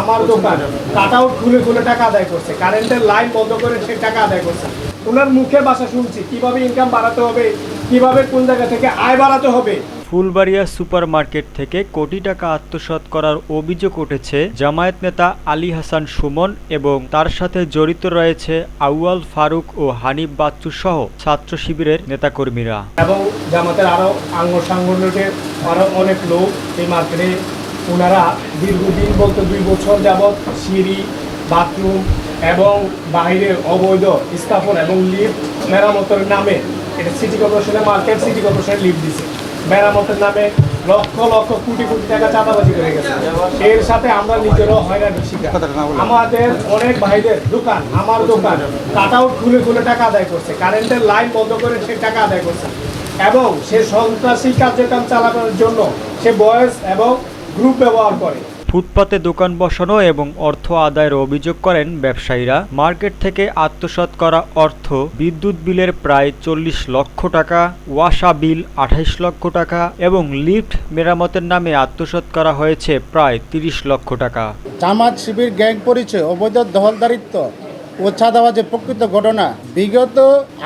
আমার দোকান cut out খুলে খুলে টাকা আদায় করছে, কারেন্টের লাইন বন্ধ করে সে টাকা আদায় করছে। ওনার মুখে ভাষা শুনছি কিভাবে ইনকাম বাড়াতে হবে, কিভাবে কোন জায়গা থেকে আয় বাড়াতে হবে। ফুলবাড়িয়া সুপার মার্কেট থেকে কোটি টাকা আত্মসাৎ করার অভিযোগ উঠেছে জামায়াত নেতা আলী হাসান সুমন এবং তার সাথে জড়িত রয়েছে আউয়াল ফারুক ও হানিফ বাচ্চু সহ ছাত্র শিবিরের নেতাকর্মীরা এবং জামাতের আরো সাংগঠনিকের আরো অনেক লোক এই মার্কেটে ওনারা দীর্ঘদিন বলতে 2 বছর যাবৎ সিঁড়ি, বাথরুম এবং বাইরে অবৈধ স্থাপন এবং লিফট মেরামতের নামে, এটা সিটি কর্পোরেশনের মার্কেট, সিটি কর্পোরেশনের লিফট দিছে, মেরামতের নামে লক্ষ লক্ষ কোটি কোটি টাকা চাঁদাবাজি করে গেছে। এর সাথে আমরা নিজেরও হয়রানির শিকার। আমাদের অনেক ভাইদের দোকান, আমার দোকান কাট আউট খুলে খুলে টাকা আদায় করছে, কারেন্টের লাইন বন্ধ করে সে টাকা আদায় করছে এবং সে সন্ত্রাসী কার্যক্রম চালানোর জন্য সে বয়স এবং গ্রুপ ব্যবহার করে। ফুটপাতে দোকান বসানো এবং অর্থ আদায়ের অভিযোগ করেন ব্যবসায়ীরা। মার্কেট থেকে আত্মসাৎ করা অর্থ বিদ্যুৎ বিলের প্রায় 40 লক্ষ টাকা, ওয়াসা বিল 28 লক্ষ টাকা এবং লিফট মেরামতের নামে আত্মসাৎ করা হয়েছে প্রায় 30 লক্ষ টাকা। জামাত শিবির গ্যাং পরিচয়, অবৈধ দখলদারিত্ব ও চাঁদাবাজের প্রকৃত ঘটনা। বিগত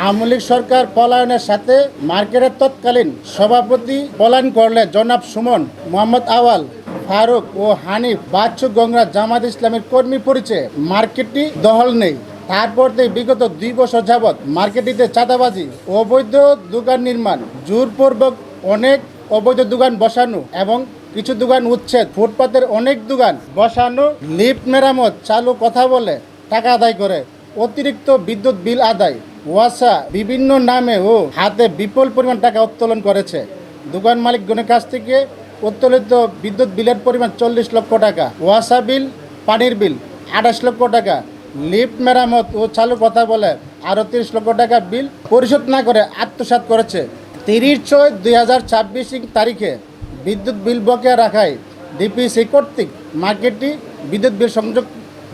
আওয়ামী লীগ সরকার পলায়নের সাথে মার্কেটের তৎকালীন সভাপতি পলায়ন করলে জনাব সুমন, মোহাম্মদ আওয়াল ফারুক ও হানিফ বাচ্চু গংরা জামাত ইসলামের কর্মী পরিচয়ে মার্কেটটি দখল নেই। তারপর থেকে বিগত 2 বছর যাবৎ মার্কেটটিতে চাঁদাবাজি, অবৈধ দোকান নির্মাণ, জোরপূর্বক অনেক অবৈধ দোকান বসানো এবং কিছু দোকান উচ্ছেদ, ফুটপাতের অনেক দোকান বসানো, লিফট মেরামত চালু কথা বলে টাকা আদায় করে, অতিরিক্ত বিদ্যুৎ বিল আদায়, ওয়াসা বিভিন্ন নামে ও হাতে বিপুল পরিমাণ টাকা উত্তোলন করেছে। দোকান মালিকগণের কাছ থেকে উত্তোলিত বিদ্যুৎ বিলের পরিমাণ 40 লক্ষ টাকা, ওয়াসা বিল, পানির বিল 28 লক্ষ টাকা, লিফট মেরামত ও চালু কথা বলে আরও 30 লক্ষ টাকা বিল পরিশোধ না করে আত্মসাৎ করেছে। 30/6/2024 তারিখে বিদ্যুৎ বিল বকেয়া রাখায় ডিপিসি কর্তৃক মার্কেটটি বিদ্যুৎ বিল সংযোগ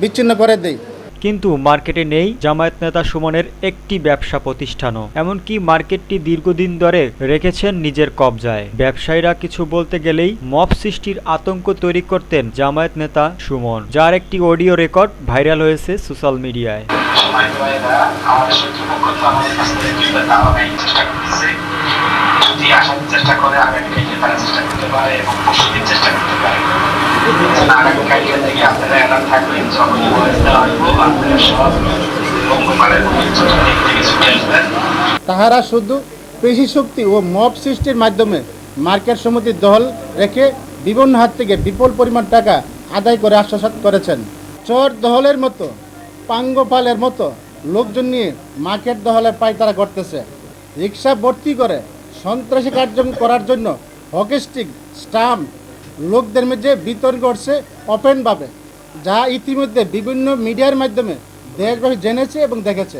বিচ্ছিন্ন করে দেয়। কিন্তু মার্কেটে নেই জামায়াত নেতা সুমনের একটি ব্যবসা প্রতিষ্ঠানও। এমনকি মার্কেটটি দীর্ঘদিন ধরে রেখেছেন নিজের কবজায়। ব্যবসায়ীরা কিছু বলতে গেলেই মব সৃষ্টির আতঙ্ক তৈরি করতেন জামায়াত নেতা সুমন, যার একটি অডিও রেকর্ড ভাইরাল হয়েছে সোশ্যাল মিডিয়ায়। তাহারা শুধু পেশি শক্তি ও মব সৃষ্টির মাধ্যমে মার্কেট সমিতির দখল রেখে বিভিন্ন হাত থেকে বিপুল পরিমাণ টাকা আদায় করে আত্মসাৎ করেছেন। চোর দখলের মতো, পাঙ্গপালের মতো লোকজন নিয়ে মার্কেট দখলের পায়তারা করতেছে। রিক্সা ভর্তি করে সন্ত্রাসী কার্যক্রম করার জন্য হকিস্টিক স্টাম্প লোকদের মধ্যে বিতরণ করছে ওপেনভাবে, যা ইতিমধ্যে বিভিন্ন মিডিয়ার মাধ্যমে দেশবাসী জেনেছে এবং দেখেছে।